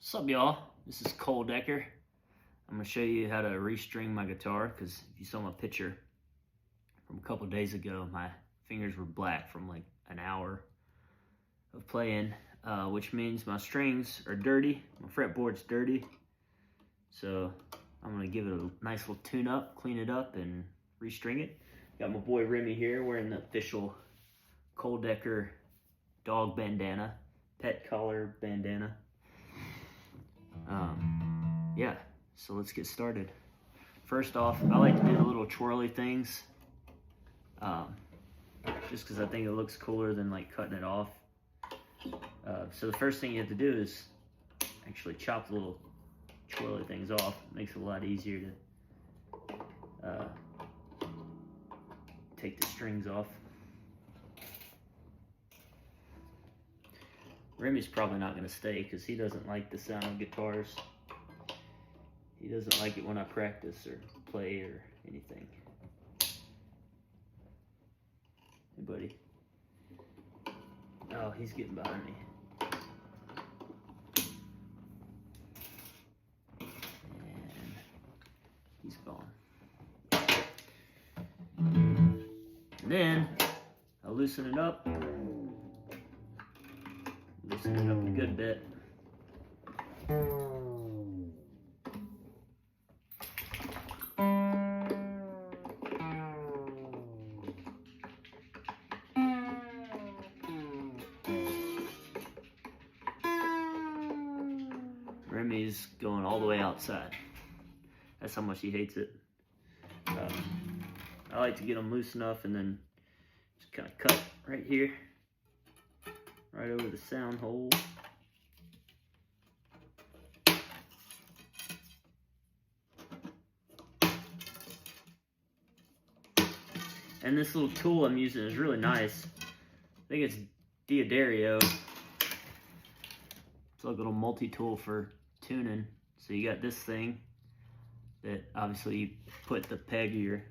What's up, y'all? This is Cole Decker. I'm going to show you how to restring my guitar, because if you saw my picture from a couple days ago, my fingers were black from like an hour of playing, which means my strings are dirty, my fretboard's dirty. So I'm going to give it a nice little tune up, clean it up, and restring it. Got my boy Remy here wearing the official Cole Decker dog bandana, pet collar bandana. Yeah, so let's get started. First off, I like to do the little twirly things, just because I think it looks cooler than like cutting it off. So the first thing you have to do is actually chop the little twirly things off. It makes it a lot easier to take the strings off. Remy's probably not going to stay because he doesn't like the sound of guitars. He doesn't like it when I practice or play or anything. Hey, buddy. Oh, he's getting behind me. And he's gone. And then I'll loosen it up. Loosen it up a good bit. Remy's going all the way outside. That's how much he hates it. I like to get them loose enough and then just kind of cut right here, right over the sound hole. And this little tool I'm using is really nice. I think it's Diodario. It's like a little multi-tool for tuning. So you got this thing that obviously you put the peg of your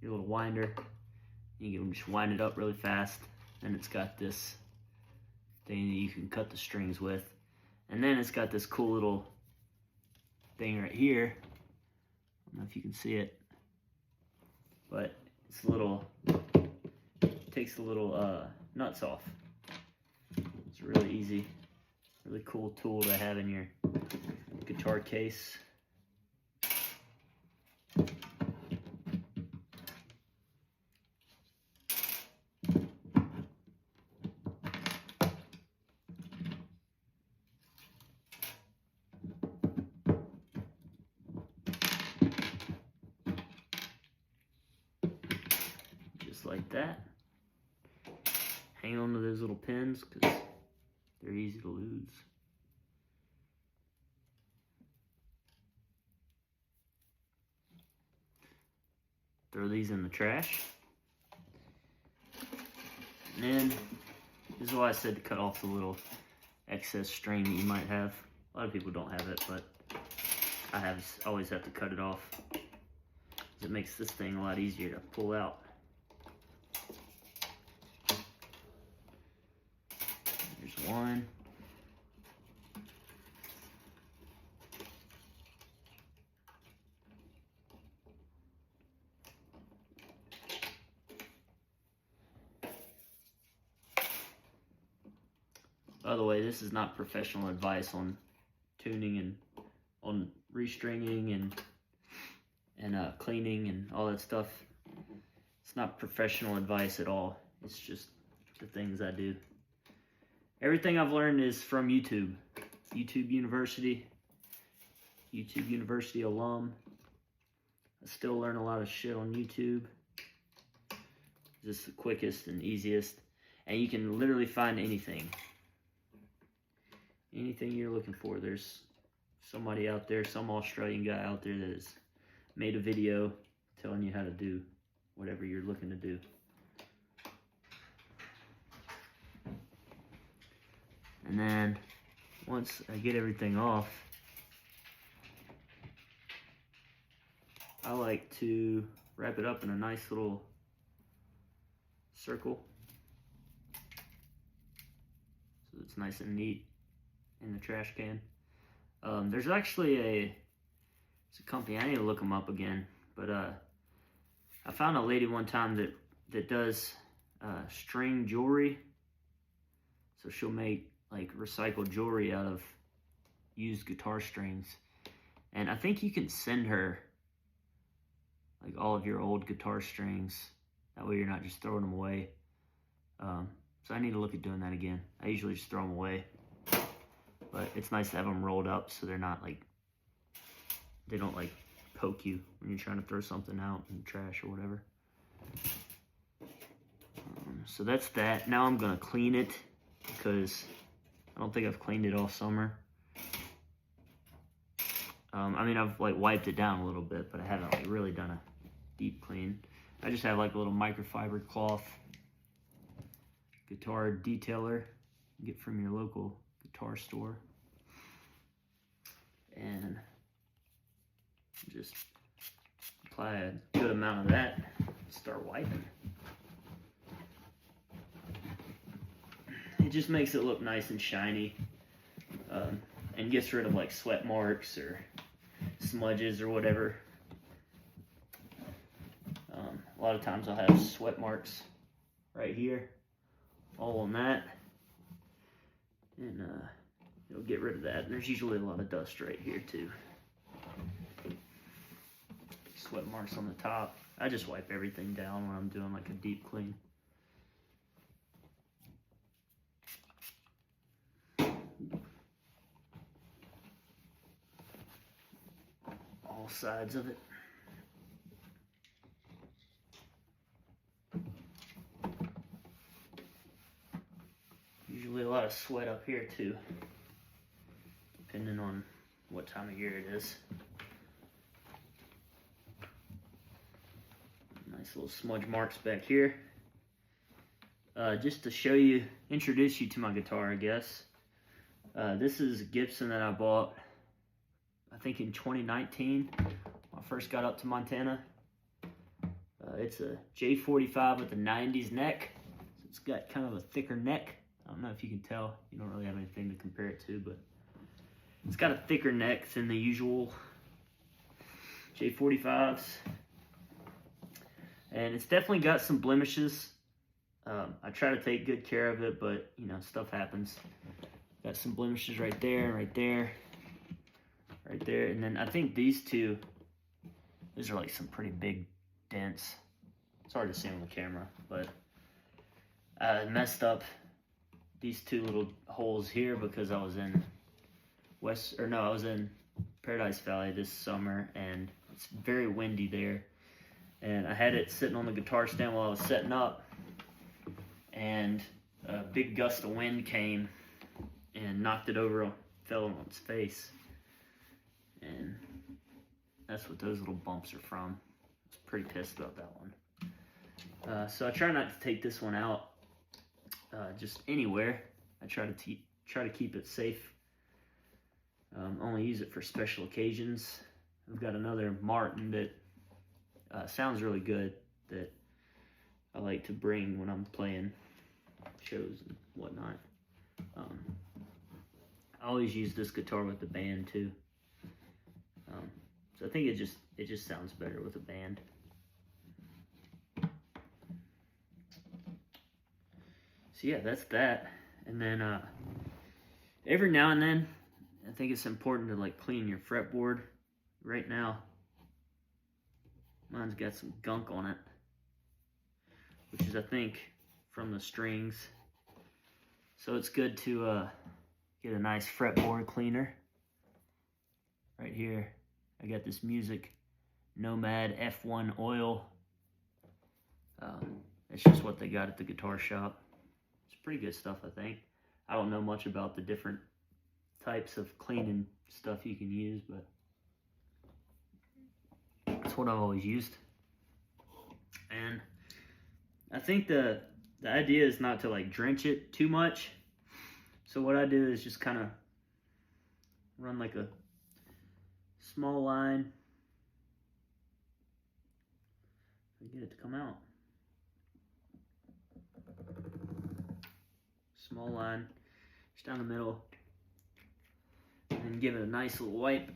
little winder. You can just wind it up really fast. And it's got this thing that you can cut the strings with. And then it's got this cool little thing right here. I don't know if you can see it, but it's a little, takes the little nuts off. It's really easy, really cool tool to have in your guitar case. Just like that. Hang on to those little pins because they're easy to lose. Throw these in the trash. And then, this is why I said to cut off the little excess string that you might have. A lot of people don't have it, but I always have to cut it off. It makes this thing a lot easier to pull out. There's one. By the way, this is not professional advice on tuning and on restringing and cleaning and all that stuff. It's not professional advice at all. It's just the things I do. Everything I've learned is from YouTube. YouTube University alum. I still learn a lot of shit on YouTube. This is the quickest and easiest. And you can literally find anything. Anything you're looking for. There's somebody out there, some Australian guy out there that has made a video telling you how to do whatever you're looking to do. And then once I get everything off, I like to wrap it up in a nice little circle so it's nice and neat in the trash can. There's actually it's a company, I need to look them up again, but I found a lady one time that does string jewelry. So she'll make like recycled jewelry out of used guitar strings. And I think you can send her like all of your old guitar strings. That way you're not just throwing them away. So I need to look at doing that again. I usually just throw them away. But it's nice to have them rolled up so they're not like, they don't like poke you when you're trying to throw something out in the trash or whatever. So that's that. Now I'm gonna clean it because I don't think I've cleaned it all summer. I mean, I've like wiped it down a little bit, but I haven't like really done a deep clean. I just have like a little microfiber cloth guitar detailer you get from your local guitar store. And just apply a good amount of that, start wiping. It just makes it look nice and shiny, and gets rid of like sweat marks or smudges or whatever. A lot of times I'll have sweat marks right here, all on that, and it'll get rid of that. And there's usually a lot of dust right here too. Sweat marks on the top. I just wipe everything down when I'm doing like a deep clean. All sides of it. Usually a lot of sweat up here too, depending on what time of year it is. Nice little smudge marks back here. Just to show you, introduce you to my guitar, I guess. This is a Gibson that I bought, I think in 2019, when I first got up to Montana. It's a J45 with a 90s neck. So it's got kind of a thicker neck. I don't know if you can tell. You don't really have anything to compare it to, but it's got a thicker neck than the usual J45s. And it's definitely got some blemishes. I try to take good care of it, but you know, stuff happens. Got some blemishes right there, right there, right there. And then I think these are like some pretty big dents. It's hard to see on the camera, but I messed up these two little holes here because I was in I was in Paradise Valley this summer, and it's very windy there. And I had it sitting on the guitar stand while I was setting up, and a big gust of wind came and knocked it over, fell on its face. And that's what those little bumps are from. I was pretty pissed about that one. So I try not to take this one out just anywhere. I try to keep it safe. Only use it for special occasions. I've got another Martin that sounds really good that I like to bring when I'm playing shows and whatnot. I always use this guitar with the band too. So I think it just sounds better with a band. So yeah, that's that. And then every now and then, I think it's important to like clean your fretboard. Right now, mine's got some gunk on it, which is I think from the strings. So it's good to get a nice fretboard cleaner. Right here, I got this Music Nomad F1 oil. It's just what they got at the guitar shop. It's pretty good stuff, I think. I don't know much about the different types of cleaning stuff you can use, but that's what I've always used. And I think the idea is not to like drench it too much. So what I do is just kind of run like a small line. Get it to come out. Small line, just down the middle. And then and give it a nice little wipe.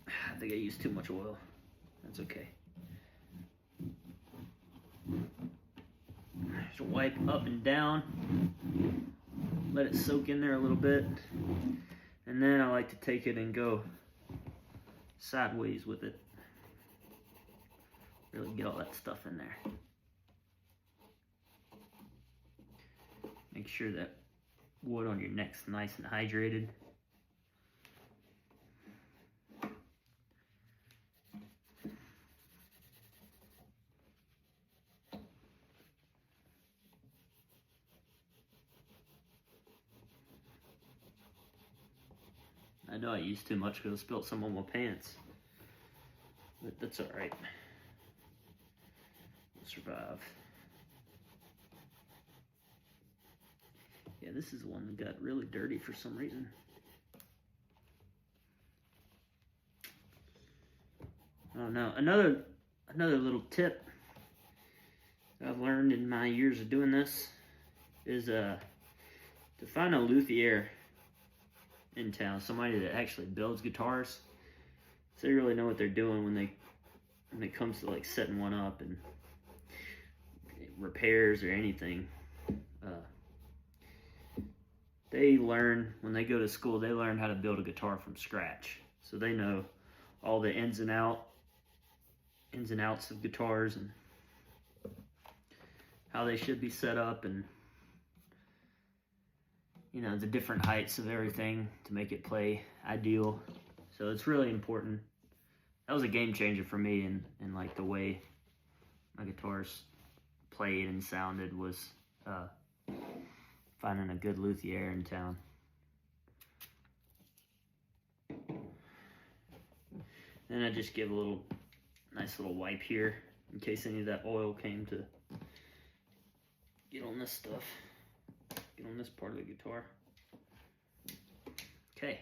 I think I used too much oil. That's okay. Just wipe up and down. Let it soak in there a little bit. And then I like to take it and go sideways with it. Really get all that stuff in there. Make sure that wood on your neck's nice and hydrated. I know I used too much because I spilled some on my pants, but that's all right. We'll survive. Yeah, this is the one that got really dirty for some reason. Oh no, another little tip that I've learned in my years of doing this is to find a luthier in town, somebody that actually builds guitars, so they really know what they're doing when it comes to like setting one up and repairs or anything. They learn, when they go to school, they learn how to build a guitar from scratch, so they know all the ins and outs of guitars and how they should be set up, and you know, the different heights of everything to make it play ideal. So it's really important. That was a game changer for me in like the way my guitars played and sounded, was finding a good luthier in town. Then I just give a nice little wipe here in case any of that oil came to get on this stuff. Get on this part of the guitar. Okay.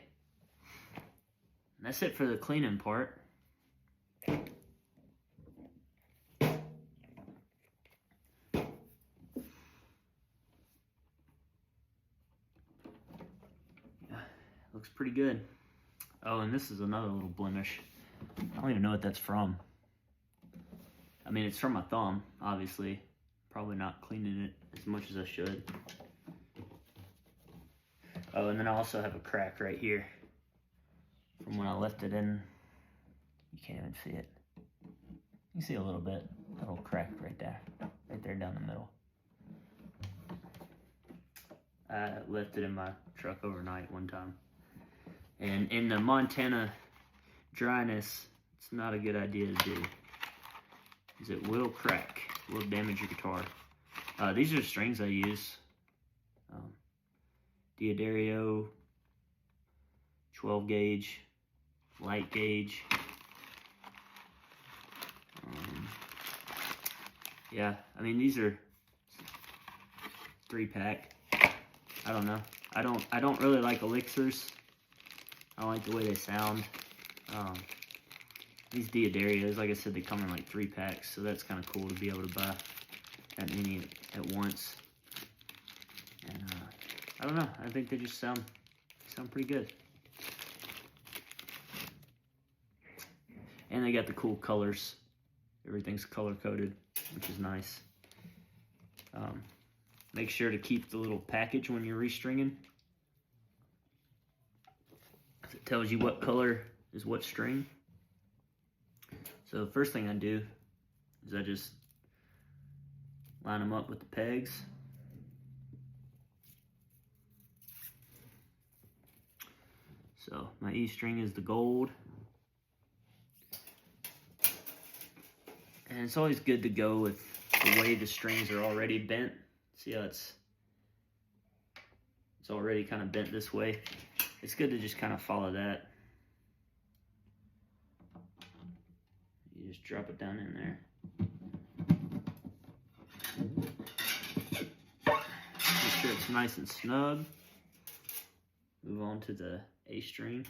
And that's it for the cleaning part. Looks pretty good. Oh, and this is another little blemish. I don't even know what that's from. I mean, it's from my thumb, obviously. Probably not cleaning it as much as I should. Oh, and then I also have a crack right here from when I left it in. You can't even see it. You can see a little bit, a little crack right there down the middle. I left it in my truck overnight one time. And in the Montana dryness, it's not a good idea to do, because it will crack, it will damage your guitar. These are strings I use. D'Addario, 12 gauge, light gauge. Yeah, I mean, these are 3-pack. I don't know. I don't really like elixirs. I don't like the way they sound. These D'Addarios, like I said, they come in like 3-packs, so that's kind of cool to be able to buy that many at once. And I don't know. I think they just sound pretty good. And they got the cool colors. Everything's color coded, which is nice. Make sure to keep the little package when you're restringing. It tells you what color is what string. So the first thing I do is I just line them up with the pegs. So my E string is the gold. And it's always good to go with the way the strings are already bent. See how it's already kind of bent this way. It's good to just kind of follow that. You just drop it down in there. Make sure it's nice and snug. Move on to the A string.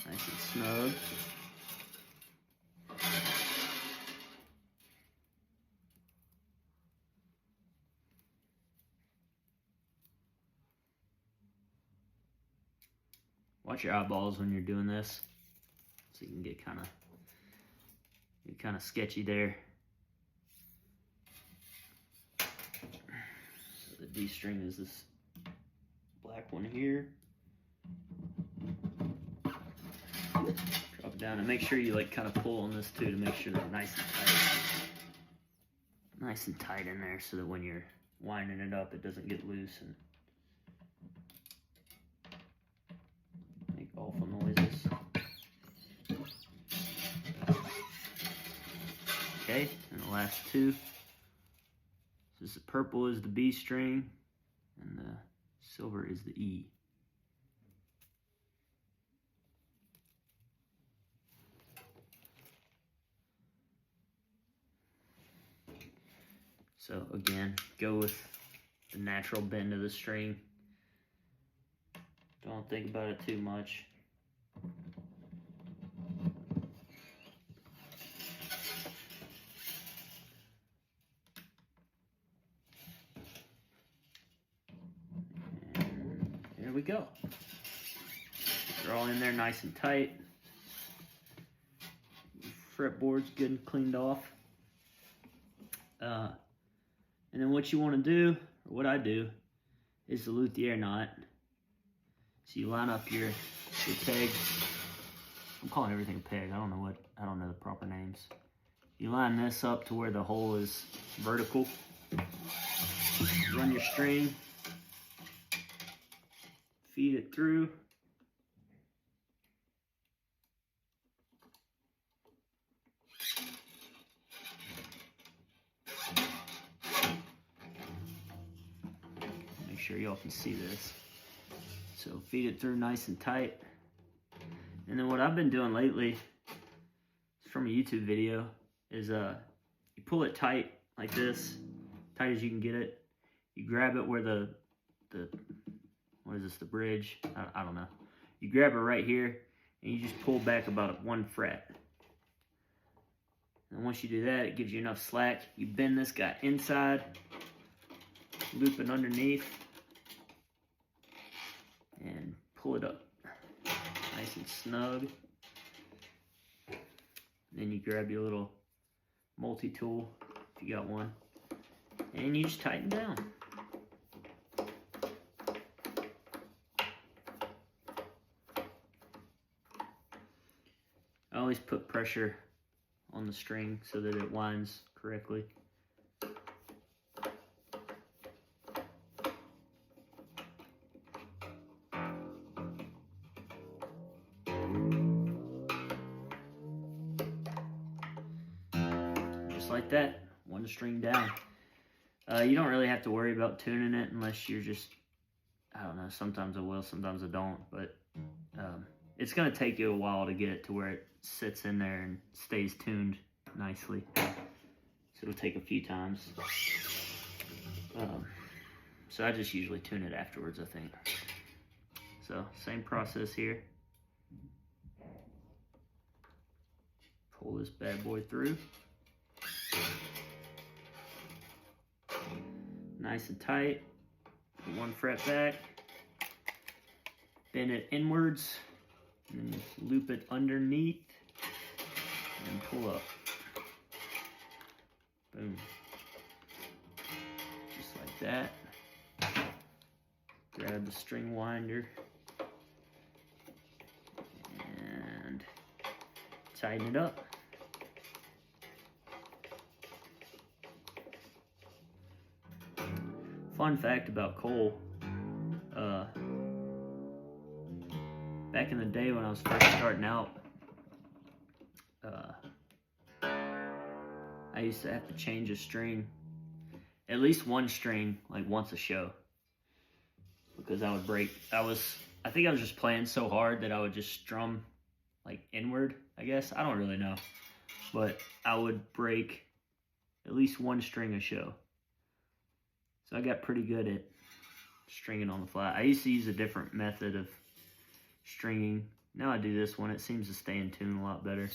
Nice and snug. Watch your eyeballs when you're doing this, so you can get kind of sketchy there. So the D string is this black one here. Drop it down and make sure you like kind of pull on this too to make sure they're nice and tight. Nice and tight in there so that when you're winding it up, it doesn't get loose and make awful noises. Okay, and the last two. So the purple is the B string and the silver is the E. So again, go with the natural bend of the string. Don't think about it too much. And there we go. They're all in there nice and tight. Fretboard's good and cleaned off. And then what you want to do, or what I do, is the luthier knot. So you line up your peg. I'm calling everything a peg. I don't know the proper names. You line this up to where the hole is vertical. Run your string. Feed it through. Make sure y'all can see this. So feed it through nice and tight. And then what I've been doing lately, from a YouTube video, is you pull it tight like this, tight as you can get it. You grab it where the what is this, the bridge? I don't know. You grab it right here and you just pull back about 1 fret. And once you do that, it gives you enough slack. You bend this guy inside, loop it underneath, and pull it up nice and snug. Then you grab your little multi-tool, if you got one, and you just tighten down. I always put pressure on the string so that it winds correctly. Just like that, one string down. You don't really have to worry about tuning it unless you're just, I don't know, sometimes I will, sometimes I don't, but it's going to take you a while to get it to where it sits in there and stays tuned nicely. So it'll take a few times. So I just usually tune it afterwards, I think. So same process here. Pull this bad boy through. Nice and tight. Put 1 fret back. Bend it inwards. And then loop it underneath. And pull up. Boom. Just like that. Grab the string winder. And tighten it up. Fun fact about coal, back in the day when I was first starting out, I used to have to change a string, at least one string, like once a show, because I would break. I think I was just playing so hard that I would just strum like inward, I guess. I don't really know, but I would break at least one string a show. So I got pretty good at stringing on the fly. I used to use a different method of stringing. Now I do this one. It seems to stay in tune a lot better.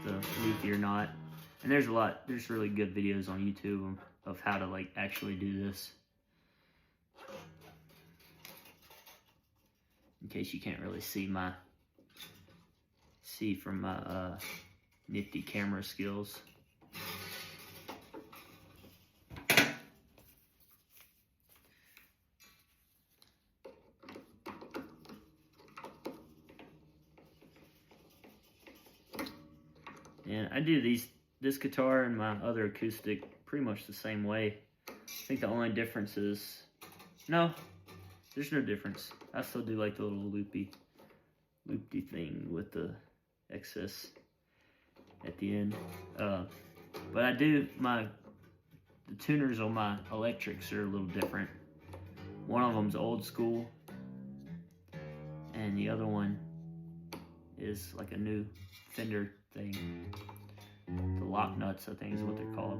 The luthier knot. And there's really good videos on YouTube of how to like actually do this. in case you can't really see from my nifty camera skills. And I do this guitar and my other acoustic pretty much the same way. I think the only difference is, no, there's no difference. I still do like the little loopy thing with the excess at the end. But I do, the tuners on my electrics are a little different. One of them's old school, and the other one is like a new Fender thing. The lock nuts, I think, is what they're called.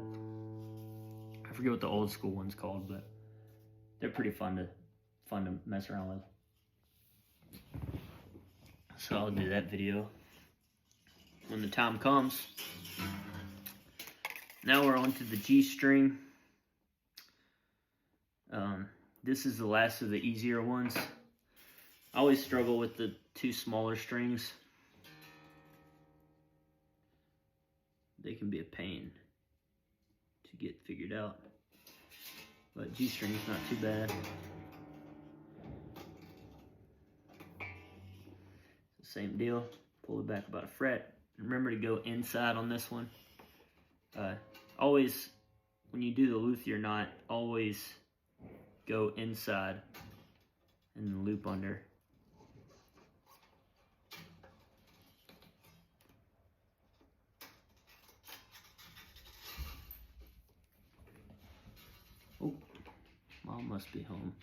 I forget what the old school one's called, but they're pretty fun to mess around with. So I'll do that video when the time comes. Now we're on to the G string. This is the last of the easier ones. I always struggle with the two smaller strings. They can be a pain to get figured out. But G string is not too bad. Same deal. Pull it back about a fret. Remember to go inside on this one. Always, when you do the luthier knot, always go inside and then loop under. Oh, Mom must be home.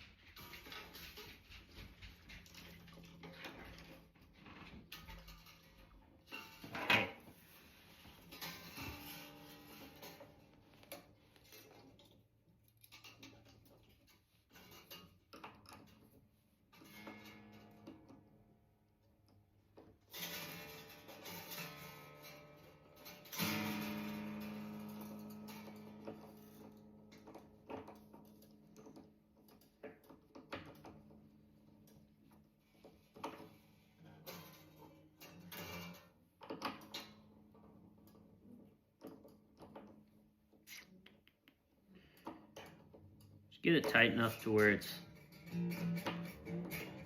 Get it tight enough to where it's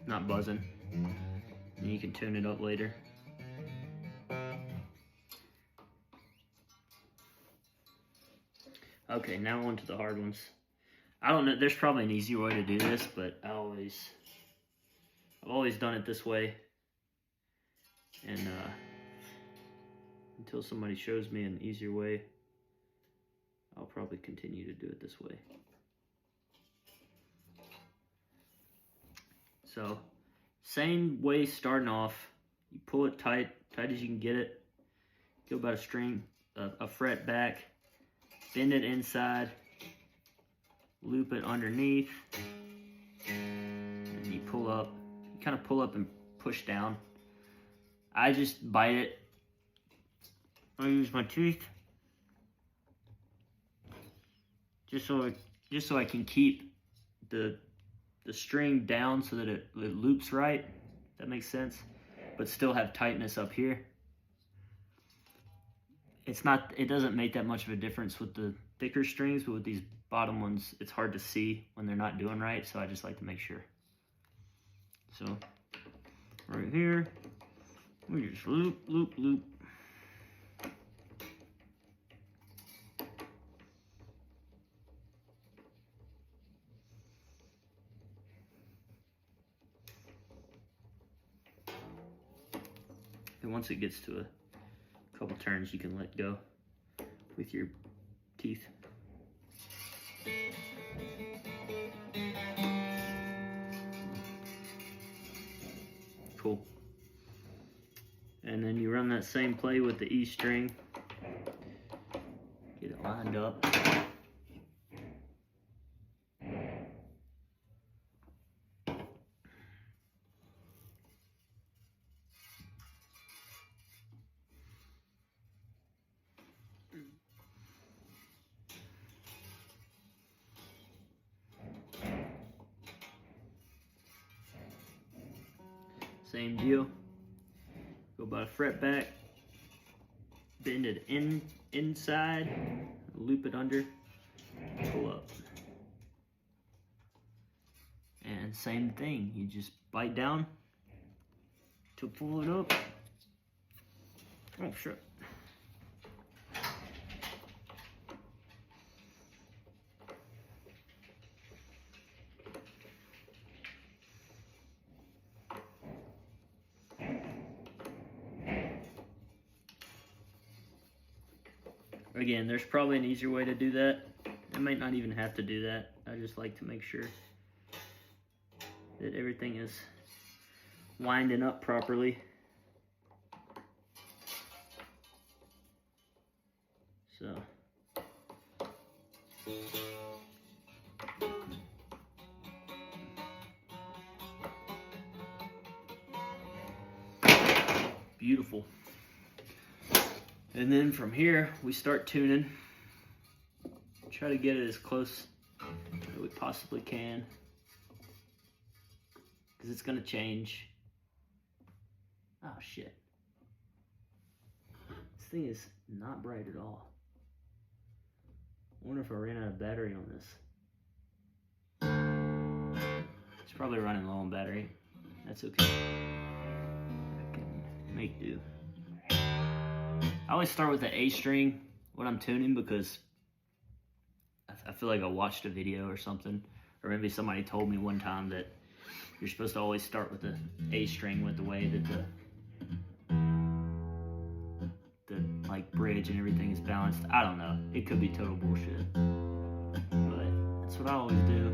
not buzzing, and you can tune it up later. Okay, now on to the hard ones. I don't know, there's probably an easier way to do this, but I've always done it this way, and until somebody shows me an easier way, I'll probably continue to do it this way. So, same way starting off. You pull it tight as you can get it. Go about a fret back, bend it inside, loop it underneath, and you pull up. You kind of pull up and push down. I just bite it. I use my teeth just so I can keep the string down so that it loops right, if that makes sense, but still have tightness up here. It doesn't make that much of a difference with the thicker strings, but with these bottom ones, it's hard to see when they're not doing right, so I just like to make sure. So, right here, we just loop, loop, loop. And once it gets to a couple turns, you can let go with your teeth. Cool. And then you run that same play with the E string. Get it lined up. same deal. Go about a fret back, bend it inside, loop it under, pull up. And same thing, you just bite down to pull it up. Oh, sure. Again, there's probably an easier way to do that. I might not even have to do that. I just like to make sure that everything is winding up properly. So. Beautiful. And then from here, we start tuning. Try to get it as close as we possibly can, because it's gonna change. Oh shit. This thing is not bright at all. I wonder if I ran out of battery on this. It's probably running low on battery. That's okay. I can make do. I always start with the A string when I'm tuning, because I feel like I watched a video or something, or maybe somebody told me one time that you're supposed to always start with the A string, with the way that the like bridge and everything is balanced. I don't know. It could be total bullshit, but that's what I always do.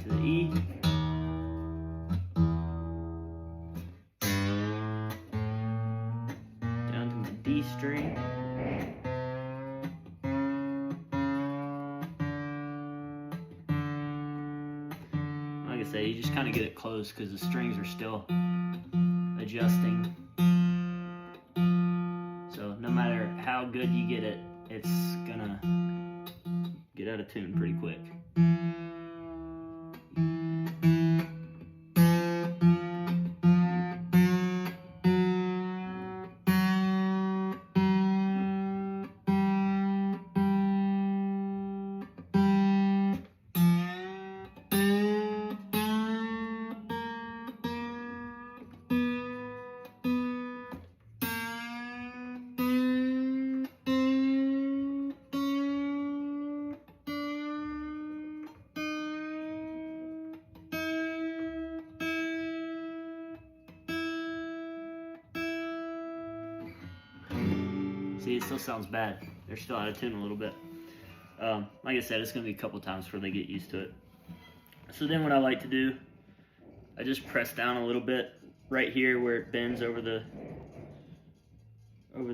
To the E. Down to my D string. Like I said, you just kind of get it close because the strings are still adjusting. So no matter how good you get it, it's gonna get out of tune pretty quick. See, it still sounds bad. They're still out of tune a little bit. Like I said, it's going to be a couple times before they get used to it. So then what I like to do, I just press down a little bit right here where it bends over the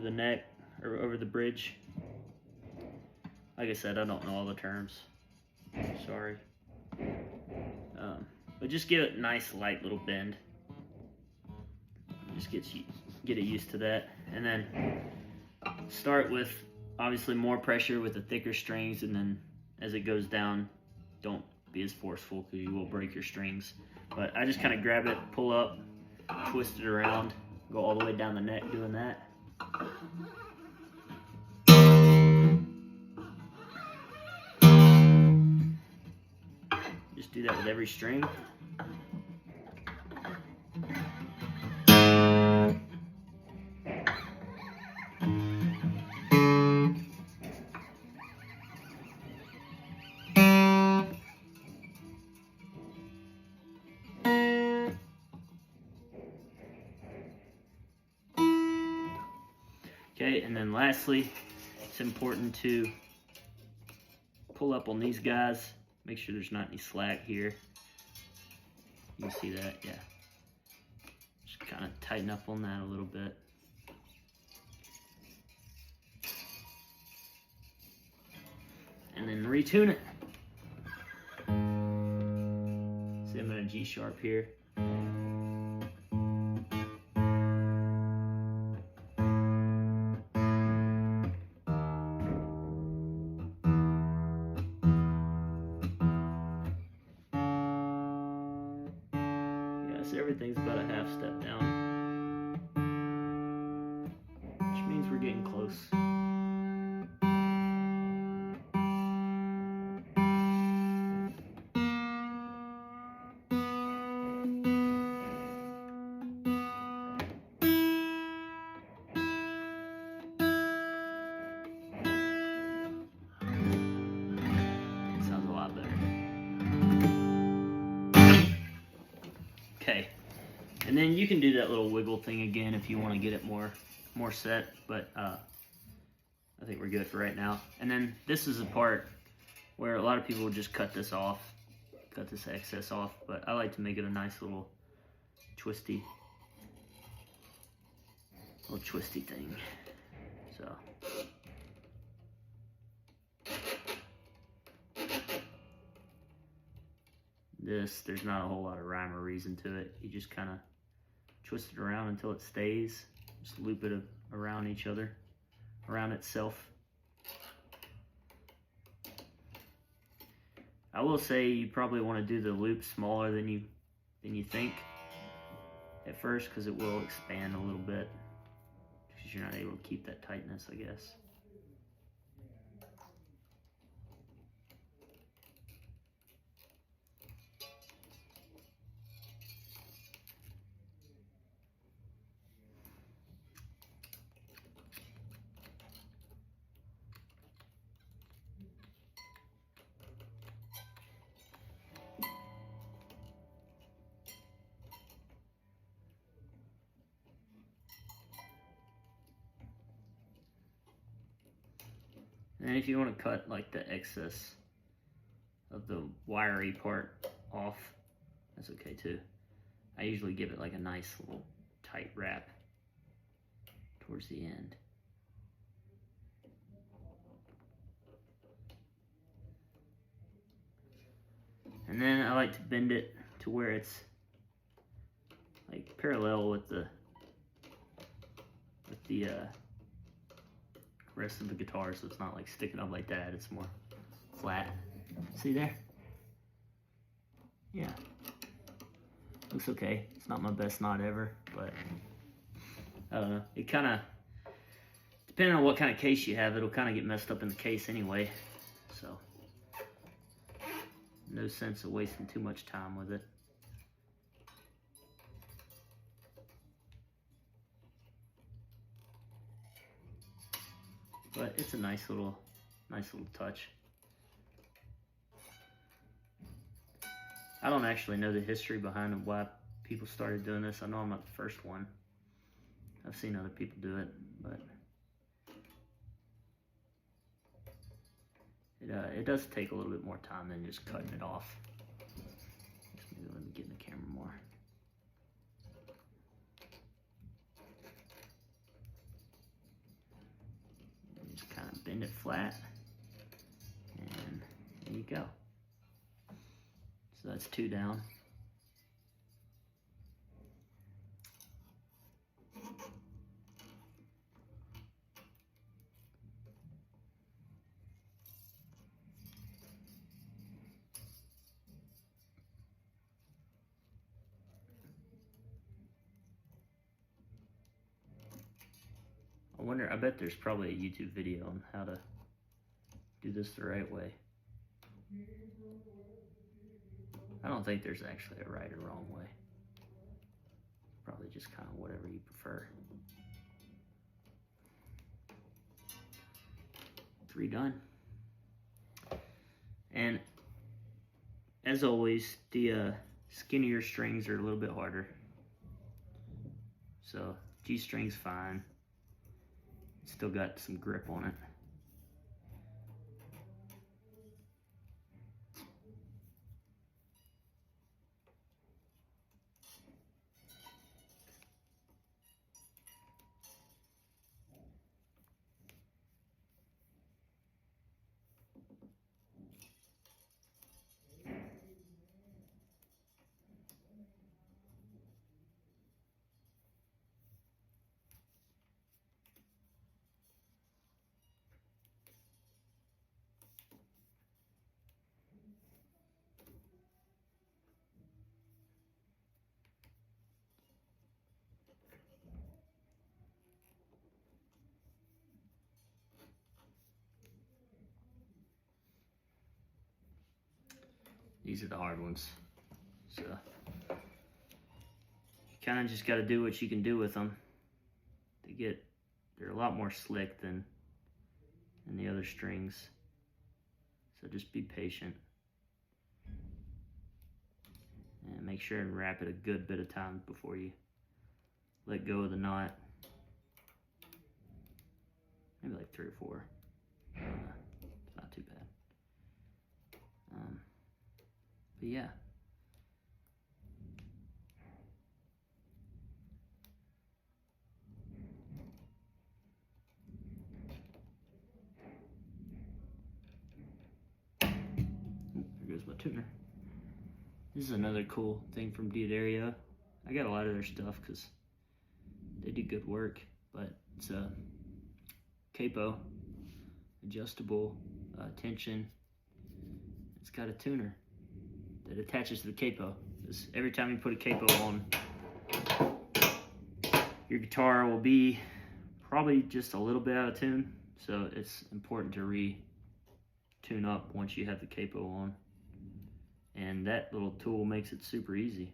neck, or over the bridge. Like I said, I don't know all the terms. Sorry. But just give it a nice light little bend. Just get it used to that. And then start with obviously more pressure with the thicker strings, and then as it goes down, don't be as forceful because you will break your strings. But I just kind of grab it, pull up, twist it around, go all the way down the neck doing that. Just do that with every string. Okay, and then lastly, it's important to pull up on these guys. Make sure there's not any slack here. You can see that, yeah. Just kind of tighten up on that a little bit. And then retune it. G sharp here. So everything's about a half step down, which means we're getting close. Sounds a lot better. Okay. And then you can do that little wiggle thing again if you want to get it more set, but I think we're good for right now. And then this is the part where a lot of people will just cut this off, cut this excess off, but I like to make it a nice little twisty thing. So there's not a whole lot of rhyme or reason to it. You just kind of twist it around until it stays. Just loop it around each other, around itself. I will say you probably want to do the loop smaller than you think at first, because it will expand a little bit, because you're not able to keep that tightness, I guess. And if you want to cut like the excess of the wiry part off, that's okay too. I usually give it like a nice little tight wrap towards the end. And then I like to bend it to where it's like parallel with the rest of the guitar, so it's not like sticking up like that, it's more flat. See there? Yeah. Looks okay. It's not my best knot ever, but I don't know. It kind of, depending on what kind of case you have, it'll kind of get messed up in the case anyway, so no sense of wasting too much time with it. But it's a nice little touch. I don't actually know the history behind why people started doing this. I know I'm not the first one. I've seen other people do it, but it does take a little bit more time than just cutting it off. Maybe let me get in the camera more. Just kind of bend it flat, and there you go. So that's 2 down. I bet there's probably a YouTube video on how to do this the right way. I don't think there's actually a right or wrong way. Probably just kind of whatever you prefer. 3 done. And as always, the skinnier strings are a little bit harder. So G string's fine. Still got some grip on it. These are the hard ones. So you kind of just got to do what you can do with them. They're a lot more slick than the other strings. So just be patient. And make sure and wrap it a good bit of time before you let go of the knot. Maybe like 3 or 4. It's not too bad. But yeah. There goes my tuner. This is another cool thing from D'Addario. I got a lot of their stuff because they do good work, but it's a capo, adjustable tension. It's got a tuner that attaches to the capo. Because every time you put a capo on, your guitar will be probably just a little bit out of tune. So it's important to re-tune up once you have the capo on. And that little tool makes it super easy.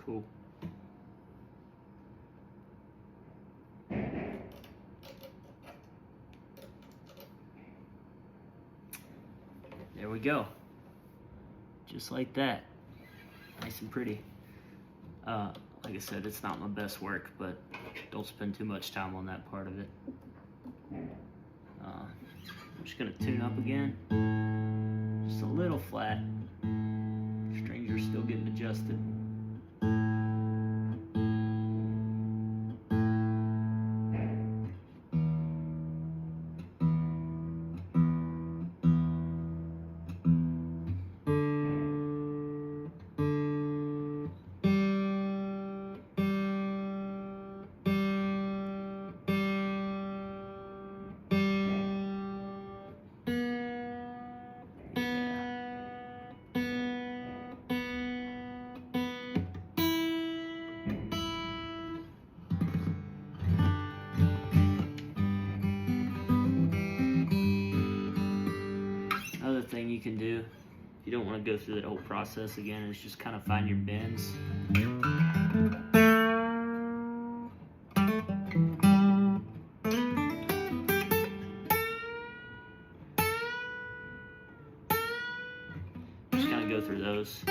Cool. There we go. Just like that. Nice and pretty. Like I said, it's not my best work, but don't spend too much time on that part of it. I'm just gonna tune up again. Just a little flat. Strings are still getting adjusted. Another thing you can do, if you don't want to go through that whole process again, is just kind of find your bends. Just kind of go through those.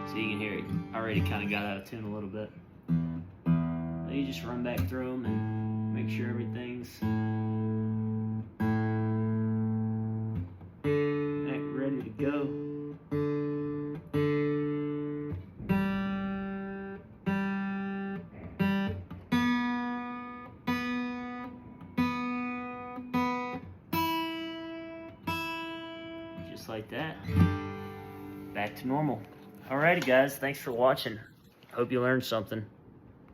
So you can hear it already kind of got out of tune a little bit. Then you just run back through them and make sure everything's ready to go. Just like that. Back to normal. Alrighty guys, thanks for watching. Hope you learned something.